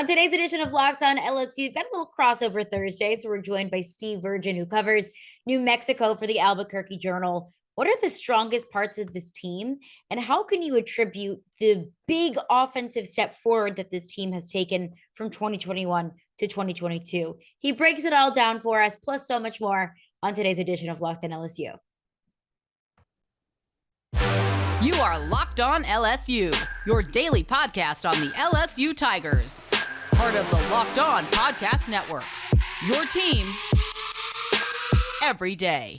On today's edition of Locked On LSU, we've got a little crossover Thursday, so we're joined by Steve Virgen, who covers New Mexico for the Albuquerque Journal. What are the strongest parts of this team, and how can you attribute the big offensive step forward that this team has taken from 2021 to 2022? He breaks it all down for us, plus so much more on today's edition of Locked On LSU. You are Locked On LSU, your daily podcast on the LSU Tigers. Part of the Locked On Podcast Network, your team every day.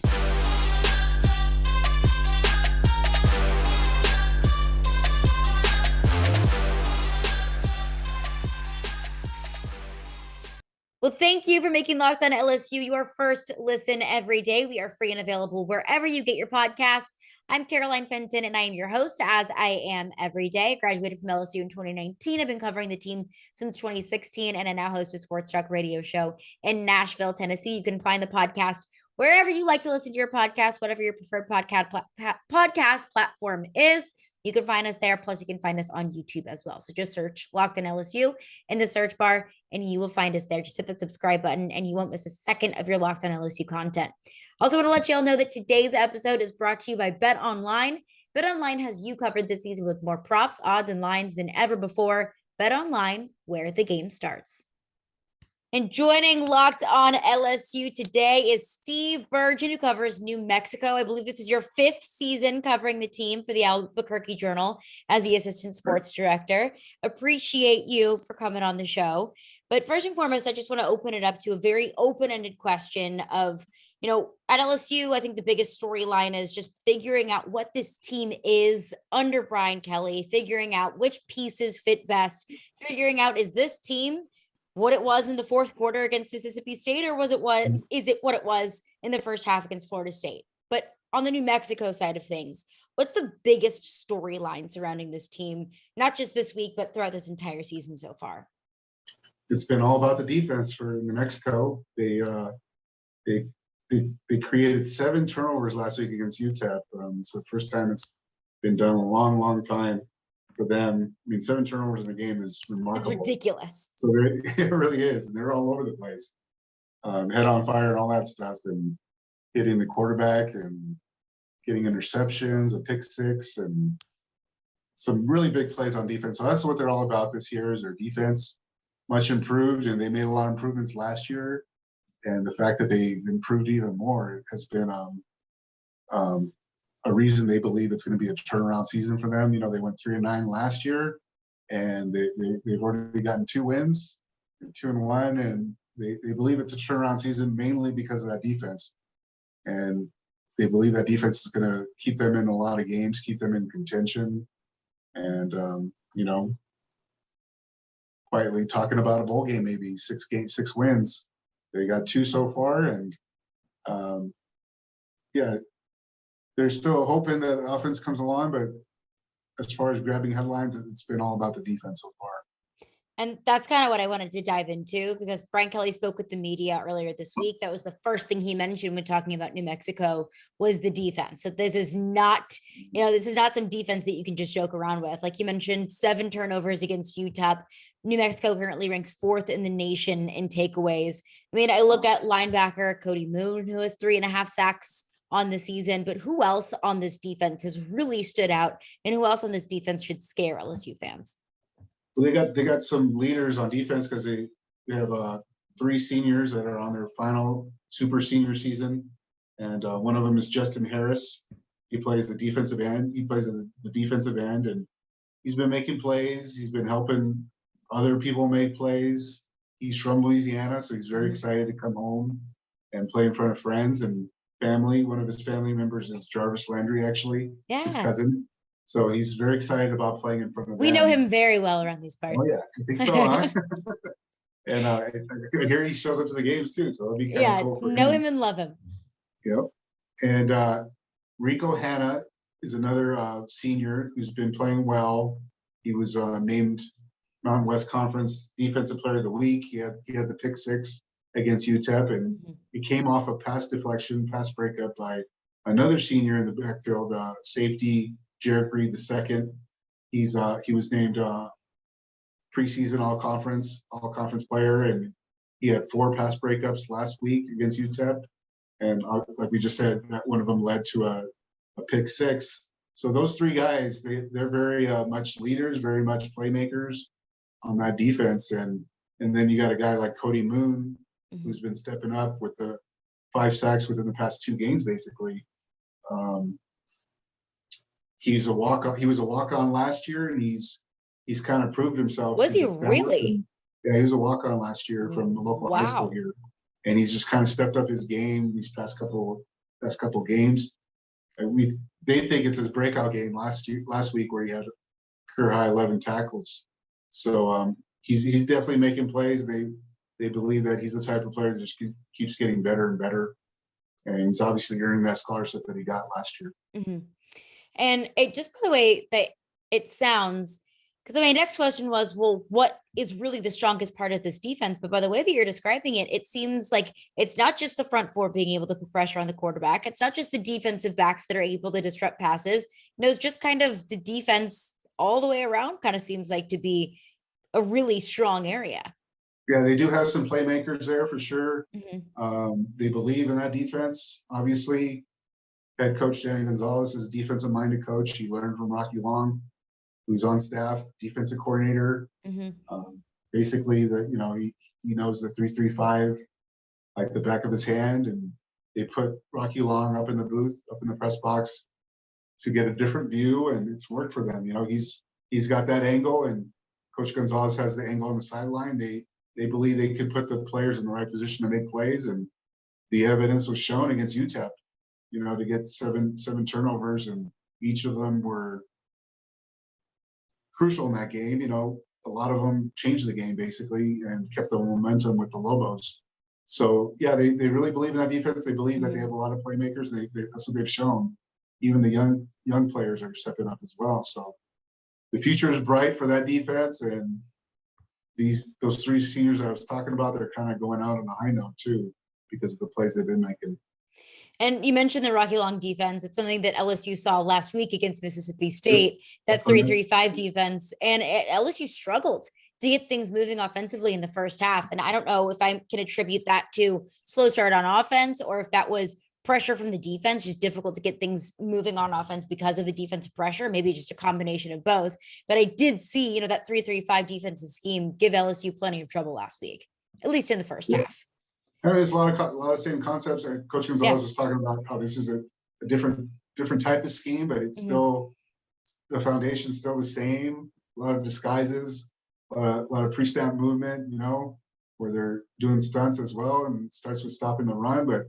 Well, thank you for making Locked On LSU your first listen every day. We are free and available wherever you get your podcasts. I'm Caroline Fenton, and I am your host, as I am every day. I graduated from LSU in 2019. I've been covering the team since 2016, and I now host a sports talk radio show in Nashville, Tennessee. You can find the podcast wherever you like to listen to your podcast, whatever your preferred podcast platform is. You can find us there. Plus, you can find us on YouTube as well. So just search Locked On LSU in the search bar, and you will find us there. Just hit that subscribe button, and you won't miss a second of your Locked On LSU content. Also want to let you all know that today's episode is brought to you by BetOnline. BetOnline has you covered this season with more props, odds, and lines than ever before. BetOnline, where the game starts. And joining Locked On LSU today is Steve Virgen, who covers New Mexico. I believe this is your fifth season covering the team for the Albuquerque Journal as the assistant sports director. Appreciate you for coming on the show. But first and foremost, I just want to open it up to a very open-ended question of, at LSU, I think the biggest storyline is just figuring out what this team is under Brian Kelly, figuring out which pieces fit best, figuring out, is this team what it was in the fourth quarter against Mississippi State, or is it what it was in the first half against Florida State? But on the New Mexico side of things, what's the biggest storyline surrounding this team, not just this week, but throughout this entire season so far? It's been all about the defense for New Mexico. They created 7 turnovers last week against UTEP. It's the first time it's been done in a long, long time for them. I mean, 7 turnovers in the game is remarkable. It's ridiculous. So it really is, and they're all over the place, head on fire and all that stuff, and hitting the quarterback and getting interceptions, a pick six, and some really big plays on defense. So that's what they're all about this year, is their defense. Much improved, and they made a lot of improvements last year. And the fact that they improved even more has been a reason they believe it's going to be a turnaround season for them. They went 3-9 last year, and they've already gotten 2 wins, 2-1, and they believe it's a turnaround season mainly because of that defense. And they believe that defense is going to keep them in a lot of games, keep them in contention, and quietly talking about a bowl game, maybe 6 wins. They got 2 so far, and they're still hoping that the offense comes along, but as far as grabbing headlines, it's been all about the defense so far. And that's kind of what I wanted to dive into, because Brian Kelly spoke with the media earlier this week. That was the first thing he mentioned when talking about New Mexico was the defense. That this is not, some defense that you can just joke around with. Like you mentioned, 7 turnovers against UTEP. New Mexico currently ranks 4th in the nation in takeaways. I mean, I look at linebacker Cody Moon, who has 3.5 sacks on the season, but who else on this defense has really stood out, and who else on this defense should scare LSU fans? Well, they got some leaders on defense, because they have 3 seniors that are on their final super senior season, and one of them is Justin Harris. He plays the defensive end. He plays as the defensive end, and he's been making plays. He's been helping other people make plays. He's from Louisiana, so he's very excited to come home and play in front of friends and family. One of his family members is Jarvis Landry, actually, his cousin. So he's very excited about playing in front of them. We know him very well around these parts. Oh, yeah, I think so, huh? And I hear he shows up to the games, too, so it'll be kind of cool for know him and love him. Yep. And Rico Hannah is another senior who's been playing well. He was named Mountain West Conference Defensive Player of the Week. He had the pick six against UTEP, and he came off a pass deflection, pass breakup by another senior in the backfield, safety Jarek Reed II. He was named preseason all conference player, and he had 4 pass breakups last week against UTEP. And like we just said, that one of them led to a pick 6. So those 3 guys, they're very much leaders, very much playmakers on that defense. And then you got a guy like Cody Moon, who's been stepping up with the 5 sacks within the past 2 games, basically. He was a walk-on last year, and he's kind of proved himself. Was he really? Yeah, he was a walk-on last year from the local high school here, and he's just kind of stepped up his game these past couple games. And they think it's his breakout game last week where he had career high 11 tackles. So he's definitely making plays. They believe that he's the type of player that just keeps getting better and better, and he's obviously earning that scholarship that he got last year. And it just by the way that it sounds, because my next question was, well, what is really the strongest part of this defense? But by the way that you're describing it, it seems like it's not just the front 4 being able to put pressure on the quarterback. It's not just the defensive backs that are able to disrupt passes. It's just kind of the defense all the way around kind of seems like to be a really strong area. Yeah, they do have some playmakers there for sure. They believe in that defense. Obviously, head coach Danny Gonzalez is a defensive-minded coach. He learned from Rocky Long, who's on staff, defensive coordinator. Basically, he knows the 3-3-5 like the back of his hand, and they put Rocky Long up in the booth, up in the press box, to get a different view, and it's worked for them. He's got that angle, and Coach Gonzalez has the angle on the sideline. They believe they could put the players in the right position to make plays, and the evidence was shown against UTEP. To get seven turnovers, and each of them were crucial in that game. A lot of them changed the game basically and kept the momentum with the Lobos. So yeah, they really believe in that defense. They believe that they have a lot of playmakers. That's what they've shown. Even the young players are stepping up as well. So the future is bright for that defense, and those 3 seniors I was talking about, they're kind of going out on a high note too because of the plays they've been making. And you mentioned the Rocky Long defense. It's something that LSU saw last week against Mississippi State, that 3-3-5 defense. And LSU struggled to get things moving offensively in the first half. And I don't know if I can attribute that to slow start on offense or if that was pressure from the defense, just difficult to get things moving on offense because of the defensive pressure, maybe just a combination of both. But I did see, that 3-3-5 defensive scheme give LSU plenty of trouble last week, at least in the first half. There's a lot of same concepts. Coach Gonzalez was talking about how this is a different type of scheme, but it's still the foundation's still the same. A lot of disguises, a lot of pre-snap movement, where they're doing stunts as well, and it starts with stopping the run. But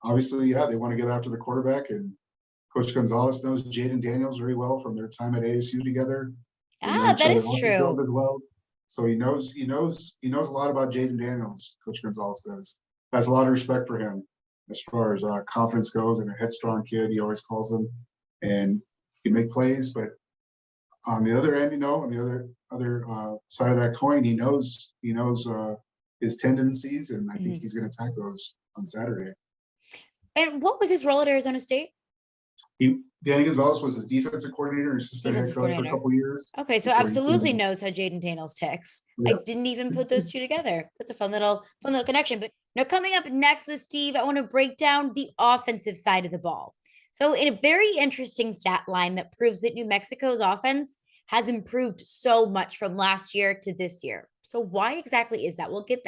obviously, they want to get after the quarterback, and Coach Gonzalez knows Jaden Daniels very well from their time at ASU together. That is true. Well. So he knows a lot about Jaden Daniels. Coach Gonzalez has a lot of respect for him as far as confidence goes, and a headstrong kid. He always calls him, and he can make plays. But on the other end, on the other side of that coin, he knows his tendencies, and I think he's going to attack those on Saturday. And what was his role at Arizona State? Danny Gonzalez was a defensive coordinator and assistant head coach for a couple years. Okay, so absolutely knows how Jaden Daniels ticks. Yeah. I didn't even put those 2 together. That's a fun little connection. But now coming up next with Steve, I want to break down the offensive side of the ball. So in a very interesting stat line that proves that New Mexico's offense has improved so much from last year to this year. So why exactly is that? We'll get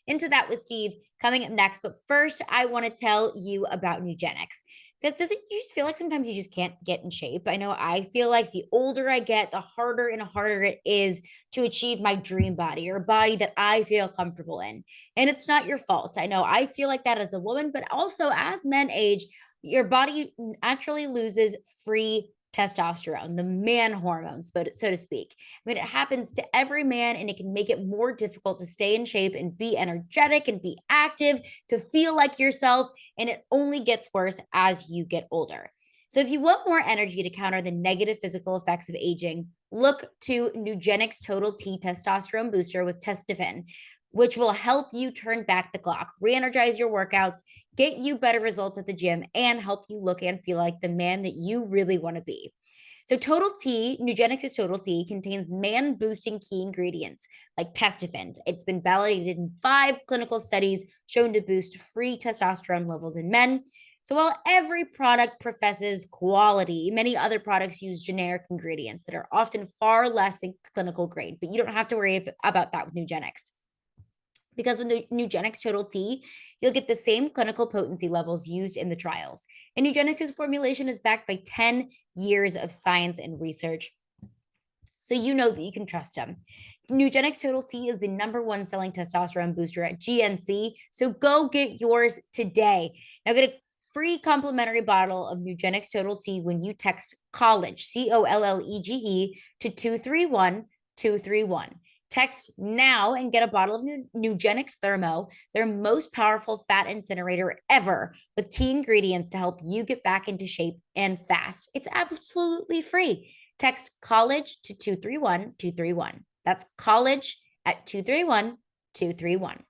into that with Steve coming up next. But first, I want to tell you about Nugenix. Because you just feel like sometimes you just can't get in shape? I know I feel like the older I get, the harder and harder it is to achieve my dream body, or a body that I feel comfortable in. And it's not your fault. I know I feel like that as a woman, but also as men age, your body naturally loses free testosterone, the man hormones, but so to speak. I mean, it happens to every man, and it can make it more difficult to stay in shape and be energetic and be active, to feel like yourself. And it only gets worse as you get older. So if you want more energy to counter the negative physical effects of aging, look to Nugenix Total T testosterone booster with Testofen, which will help you turn back the clock, re-energize your workouts, get you better results at the gym, and help you look and feel like the man that you really want to be. So Total T, Nugenix's Total T, contains man-boosting key ingredients like testofen. It's been validated in 5 clinical studies shown to boost free testosterone levels in men. So while every product professes quality, many other products use generic ingredients that are often far less than clinical grade, but you don't have to worry about that with Nugenix. Because with the Nugenix Total T, you'll get the same clinical potency levels used in the trials. And Nugenix's formulation is backed by 10 years of science and research, so you know that you can trust them. Nugenix Total T is the #1 selling testosterone booster at GNC, so go get yours today. Now get a free complimentary bottle of Nugenix Total T when you text COLLEGE, COLLEGE, to 231-231. Text now and get a bottle of Nugenix Thermo, their most powerful fat incinerator ever, with key ingredients to help you get back into shape and fast. It's absolutely free. Text COLLEGE to 231-231. That's COLLEGE at 231-231.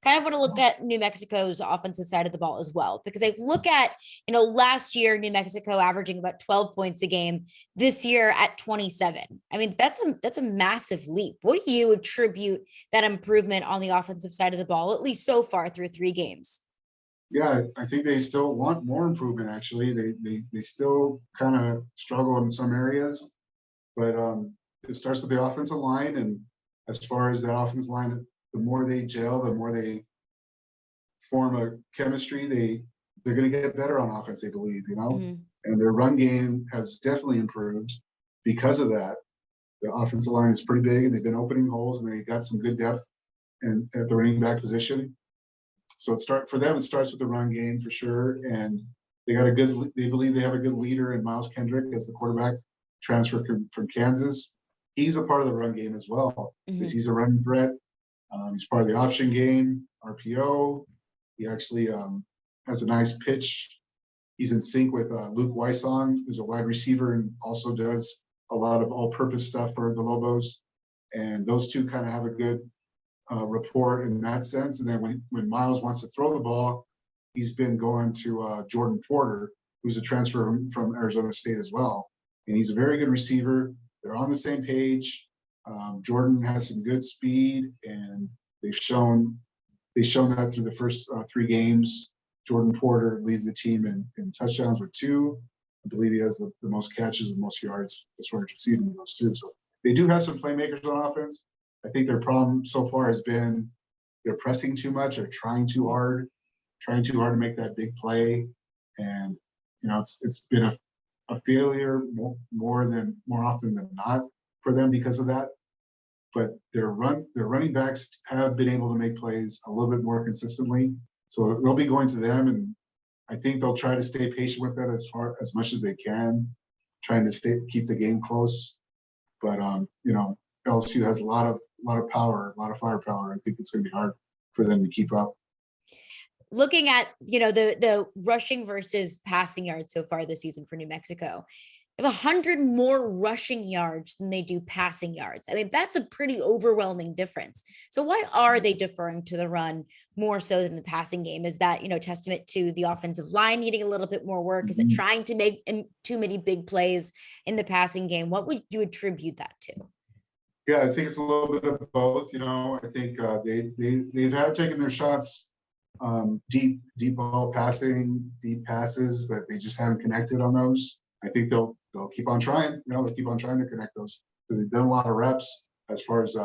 Kind of want to look at New Mexico's offensive side of the ball as well, because I look at, last year, New Mexico averaging about 12 points a game, this year at 27. I mean, that's a massive leap. What do you attribute that improvement on the offensive side of the ball, at least so far through 3 games? Yeah, I think they still want more improvement, actually. They still kind of struggle in some areas, but it starts with the offensive line. And as far as that offensive line, the more they gel, the more they form a chemistry, they're going to get better on offense, they believe, Mm-hmm. And their run game has definitely improved because of that. The offensive line is pretty big, and they've been opening holes, and they got some good depth at the running back position. So it starts with the run game for sure, and they believe they have a good leader in Miles Kendrick as the quarterback, transfer from Kansas. He's a part of the run game as well, because he's a running threat. He's part of the option game, RPO. He actually has a nice pitch. He's in sync with Luke Wysong, who's a wide receiver and also does a lot of all-purpose stuff for the Lobos. And those two kind of have a good rapport in that sense. And then when Miles wants to throw the ball, he's been going to Jordan Porter, who's a transfer from Arizona State as well. And he's a very good receiver. They're on the same page. Jordan has some good speed, and they've shown that through the first 3 games. Jordan Porter leads the team in touchdowns with 2. I believe he has the most catches and most yards as far as receiving those 2. So they do have some playmakers on offense. I think their problem so far has been they're pressing too much or trying too hard to make that big play. And, it's been a failure more often than not for them because of that. But their running backs have been able to make plays a little bit more consistently. So they'll be going to them, and I think they'll try to stay patient with that as much as they can, trying to keep the game close. But LSU has a lot of power, a lot of firepower. I think it's going to be hard for them to keep up. Looking at, the rushing versus passing yards so far this season for New Mexico, they have 100 more rushing yards than they do passing yards. I mean, that's a pretty overwhelming difference. So why are they deferring to the run more so than the passing game? Is that, testament to the offensive line needing a little bit more work? Is it trying to make too many big plays in the passing game? What would you attribute that to? Yeah, I think it's a little bit of both. I think they've had taken their shots, deep ball passing, deep passes, but they just haven't connected on those. I think they'll keep on trying. They'll keep on trying to connect those. They've done a lot of reps as far as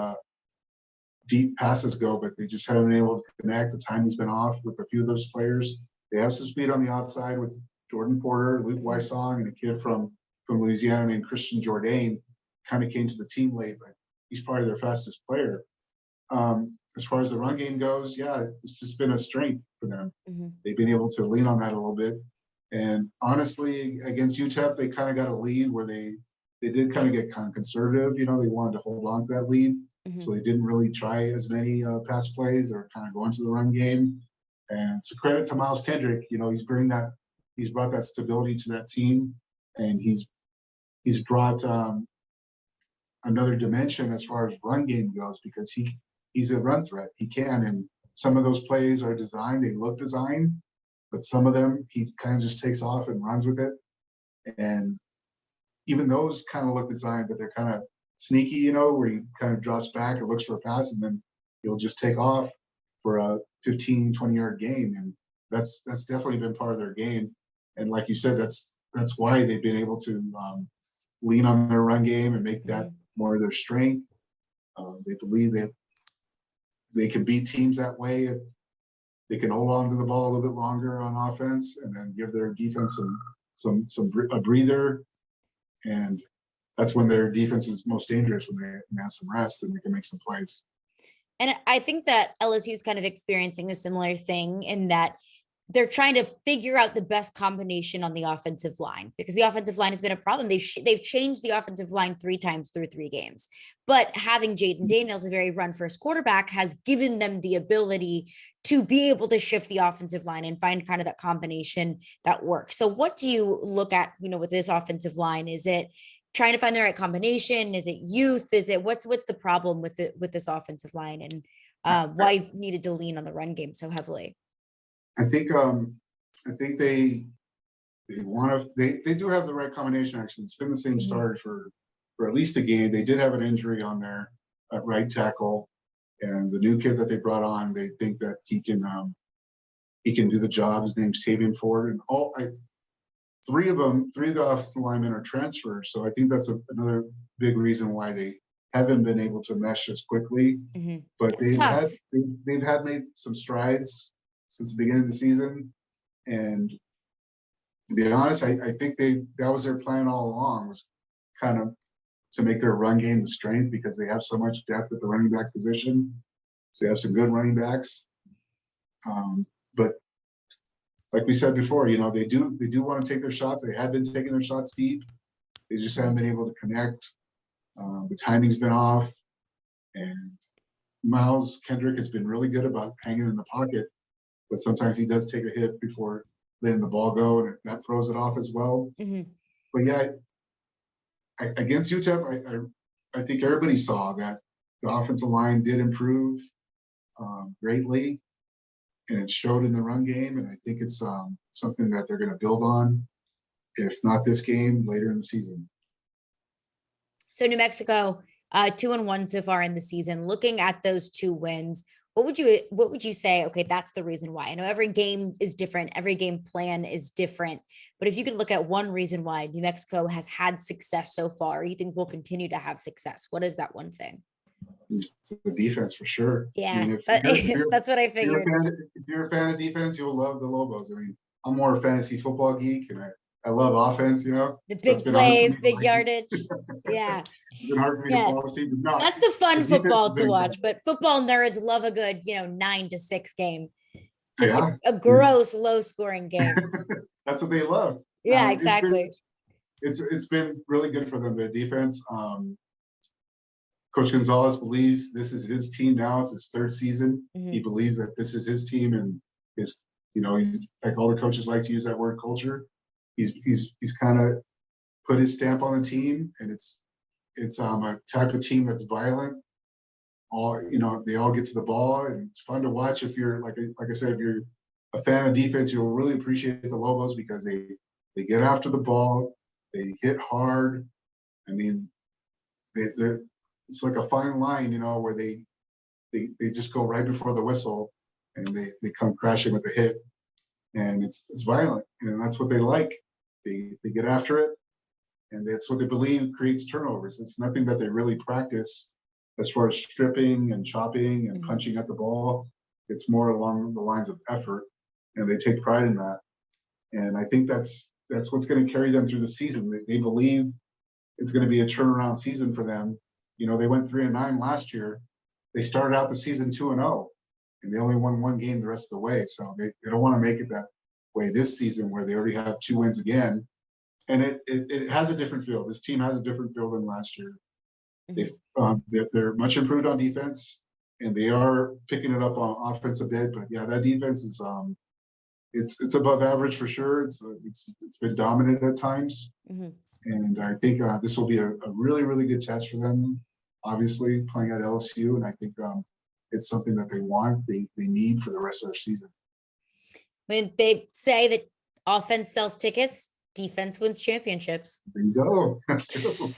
deep passes go, but they just haven't been able to connect. The timing's been off with a few of those players. They have some speed on the outside with Jordan Porter, Luke Wysong, and a kid from Louisiana named Christian Jourdain. Kind of came to the team late, but he's probably their fastest player. As far as the run game goes, yeah, it's just been a strength for them. They've been able to lean on that a little bit. And honestly, against UTEP, they kind of got a lead where they did kind of get kind of conservative. They wanted to hold on to that lead. So they didn't really try as many pass plays or kind of go into the run game. And it's a credit to Miles Kendrick. He's brought that stability to that team, and he's brought another dimension as far as run game goes, because he's a run threat. He can, and some of those plays are designed, they look designed, but some of them he kind of just takes off and runs with it. And even those kind of look designed, but they're kind of sneaky, you know, where you kind of drops back and looks for a pass, and then you'll just take off for a 15, 20-yard gain. And that's definitely been part of their game. And like you said, that's why they've been able to lean on their run game and make that more of their strength. They believe that they can beat teams that way if they can hold on to the ball a little bit longer on offense, and then give their defense a breather. And that's when their defense is most dangerous, when they have some rest and they can make some plays. And I think that LSU is kind of experiencing a similar thing in that they're trying to figure out the best combination on the offensive line, because the offensive line has been a problem. They've changed the offensive line 3 times through 3 games, but having Jaden Daniels, a very run-first quarterback, has given them the ability to be able to shift the offensive line and find kind of that combination that works. So what do you look at, with this offensive line? Is it trying to find the right combination? Is it youth? Is it what's the problem with this offensive line, and why you've needed to lean on the run game so heavily? I think they do have the right combination. Actually, it's been the same starters for at least a game. They did have an injury on there at right tackle, and the new kid that they brought on, they think that he can do the job. His name's Tavian Ford, and three of the offensive linemen are transfers. So I think that's another big reason why they haven't been able to mesh as quickly. But they've had made some strides since the beginning of the season. And to be honest, I think that was their plan all along, was kind of to make their run game the strength, because they have so much depth at the running back position. So they have some good running backs. But like we said before, they do want to take their shots. They have been taking their shots deep. They just haven't been able to connect. The timing's been off. And Miles Kendrick has been really good about hanging in the pocket, but sometimes he does take a hit before letting the ball go, and that throws it off as well. But yeah, against UTEP, I think everybody saw that the offensive line did improve greatly, and it showed in the run game. And I think it's something that they're going to build on, if not this game, later in the season. So New Mexico, 2-1 so far in the season. Looking at those 2 wins, what would you say? Okay, that's the reason why. I know every game is different. Every game plan is different. But if you could look at one reason why New Mexico has had success so far, you think will continue to have success, what is that one thing? It's the defense, for sure. Yeah, that's what I figured. If you're a fan of defense, you'll love the Lobos. I mean, I'm more a fantasy football geek, and I love offense, The big plays, big yardage. Yeah. It's been hard for me to follow this team. No, that's the fun football to watch, but football nerds love a good, 9-6 game. Just a gross, low-scoring game. That's what they love. Yeah, exactly. It's been really good for them, their defense. Coach Gonzalez believes this is his team now. It's his 3rd season. He believes that this is his team, and he's like all the coaches like to use that word, culture. He's kind of put his stamp on the team, and it's a type of team that's violent. They all get to the ball, and it's fun to watch. If you're like I said, if you're a fan of defense, you'll really appreciate the Lobos, because they get after the ball, they hit hard. I mean, it's like a fine line, where they just go right before the whistle, and they come crashing with a hit, and it's violent, and that's what they like. They get after it, and that's what they believe creates turnovers. It's nothing that they really practice as far as stripping and chopping and punching at the ball. It's more along the lines of effort, and they take pride in that. And I think that's what's going to carry them through the season. They believe it's going to be a turnaround season for them. They went 3-9 last year. They started out the season 2-0, and they only won 1 game the rest of the way. So they don't want to make it that way this season, where they already have 2 wins again. And it has a different feel. This team has a different feel than last year. They're much improved on defense, and they are picking it up on offense a bit. But yeah, that defense is it's above average for sure. It's been dominant at times. And I think this will be a really, really good test for them, obviously, playing at LSU. And I think it's something that they want, they need for the rest of their season. When they say that offense sells tickets, Defense wins championships. There you go. That's true.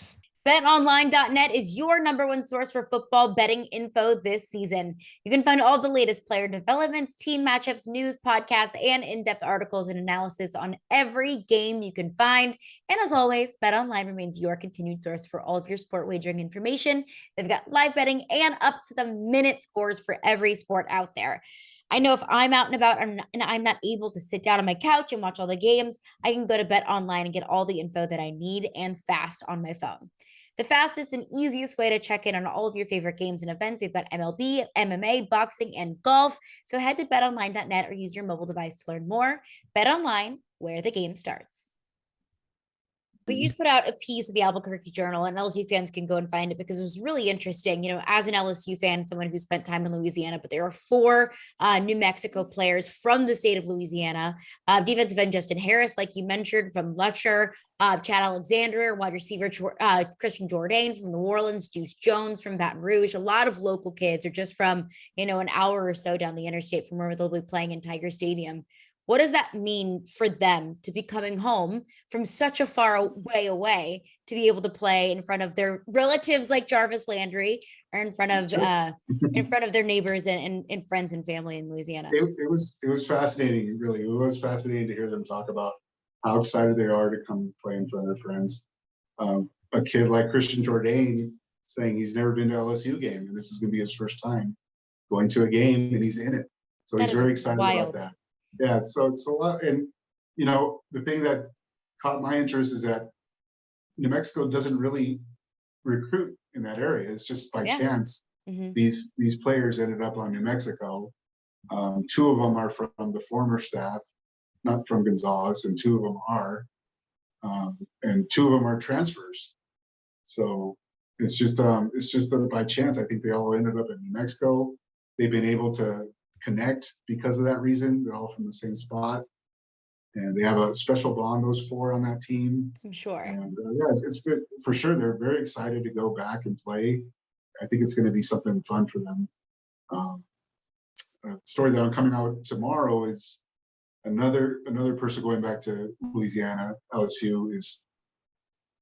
BetOnline.net is your number one source for football betting info this season. You can find all the latest player developments, team matchups, news, podcasts, and in-depth articles and analysis on every game you can find. And as always, BetOnline remains your continued source for all of your sport wagering information. They've got live betting and up-to-the-minute scores for every sport out there. I know if I'm out and about and I'm not able to sit down on my couch and watch all the games, I can go to BetOnline and get all the info that I need and fast on my phone. The fastest and easiest way to check in on all of your favorite games and events. They've got MLB, MMA, boxing, and golf. So head to betonline.net or use your mobile device to learn more. BetOnline, where the game starts. But you just put out a piece of the Albuquerque Journal, and LSU fans can go and find it because it was really interesting. You know, as an LSU fan, someone who spent time in Louisiana, but there are 4 New Mexico players from the state of Louisiana. Defensive end Justin Harris, like you mentioned, from Lutcher, Chad Alexander, wide receiver Christian Jourdain from New Orleans, Juice Jones from Baton Rouge. A lot of local kids are just from, an hour or so down the interstate from where they'll be playing in Tiger Stadium. What does that mean for them to be coming home from such a far way away to be able to play in front of their relatives like Jarvis Landry or in front of their neighbors and friends and family in Louisiana? It was fascinating, really. It was fascinating to hear them talk about how excited they are to come play in front of their friends. A kid like Christian Jourdain saying he's never been to LSU game, and this is going to be his first time going to a game, and he's in it. So he's very excited about that. Yeah, so it's a lot. And, the thing that caught my interest is that New Mexico doesn't really recruit in that area. It's just by chance these players ended up on New Mexico. 2 of them are from the former staff, not from Gonzales, and 2 of them are. And 2 of them are transfers. So it's just by chance. I think they all ended up in New Mexico. They've been able to connect because of that reason. They're all from the same spot, and they have a special bond, those 4 on that team. I'm sure. And it's good for sure. They're very excited to go back and play. I think it's going to be something fun for them. A story that I'm coming out tomorrow is another person going back to Louisiana. LSU is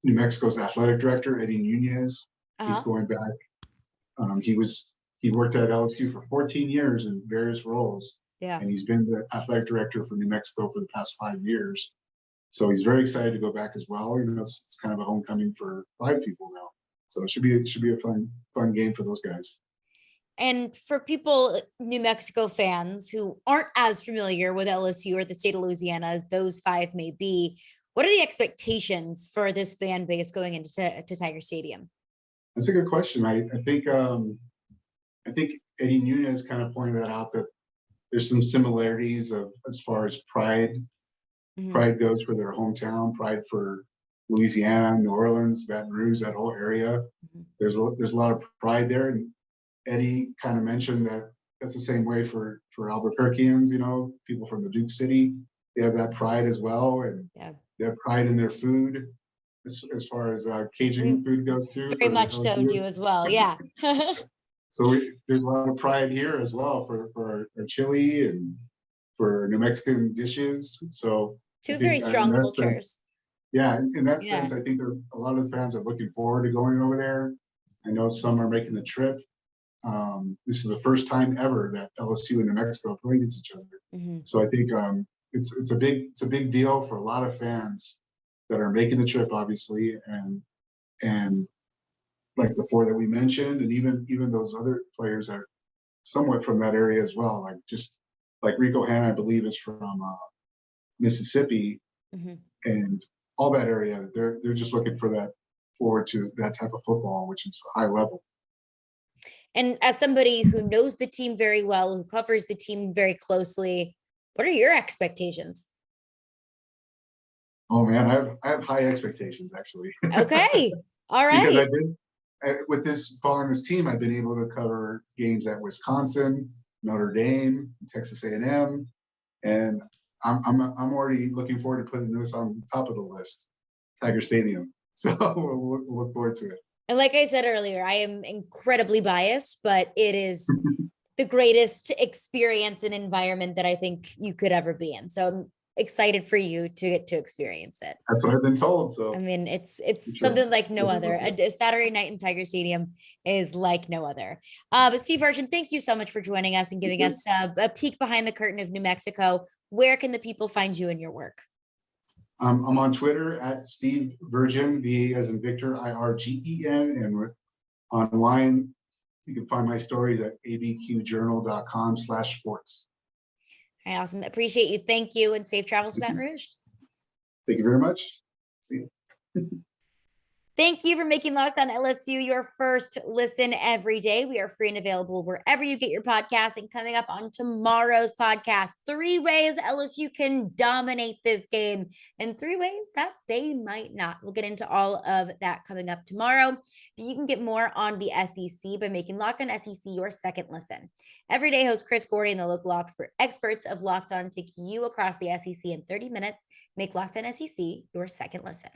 New Mexico's athletic director, Eddie Nunez. He's going back. He worked at LSU for 14 years in various roles. Yeah. And he's been the athletic director for New Mexico for the past 5 years. So he's very excited to go back as well. It's kind of a homecoming for 5 people now. So it should be a fun game for those guys. And for people, New Mexico fans who aren't as familiar with LSU or the state of Louisiana as those 5 may be, what are the expectations for this fan base going into Tiger Stadium? That's a good question. I think Eddie Nunez kind of pointed that out, that there's some similarities as far as pride. Pride goes for their hometown, pride for Louisiana, New Orleans, Baton Rouge, that whole area. There's a lot of pride there. And Eddie kind of mentioned that that's the same way for Albuquerqueans, people from the Duke City. They have that pride as well. And they have pride in their food as far as Cajun food goes too. Very much so do as well. Yeah. So there's a lot of pride here as well for our chili and for New Mexican dishes. So 2 very strong cultures. In that sense, I think a lot of the fans are looking forward to going over there. I know some are making the trip. This is the first time ever that LSU and New Mexico play against each other. So I think it's a big deal for a lot of fans that are making the trip, obviously, and like the 4 that we mentioned, and even those other players are somewhat from that area as well. Like Rico Hannah, I believe, is from Mississippi, and all that area. They're just looking forward to that type of football, which is high level. And as somebody who knows the team very well, who covers the team very closely, what are your expectations? Oh man, I have high expectations, actually. Okay, all right. Because following this team, I've been able to cover games at Wisconsin, Notre Dame, Texas A&M, and I'm already looking forward to putting this on top of the list, Tiger Stadium. So we'll look forward to it. And like I said earlier, I am incredibly biased, but it is the greatest experience and environment that I think you could ever be in. So I'm excited for you to get to experience it. That's what I've been told. So I mean, it's sure. something like no other. A Saturday night in Tiger Stadium is like no other. But Steve Virgen, thank you so much for joining us and giving us a peek behind the curtain of New Mexico. Where can the people find you and your work? I'm on Twitter at Steve Virgen, V as in Victor, IRGEN, and online you can find my stories at abqjournal.com/sports. All right, awesome. Appreciate you. Thank you, and safe travels to Baton Rouge. Thank you very much. See you. Thank you for making Locked On LSU your first listen every day. We are free and available wherever you get your podcasts. And coming up on tomorrow's podcast, 3 ways LSU can dominate this game and 3 ways that they might not. We'll get into all of that coming up tomorrow. But you can get more on the SEC by making Locked On SEC your second listen. Everyday host Chris Gordy and the local experts of Locked On take you across the SEC in 30 minutes. Make Locked On SEC your second listen.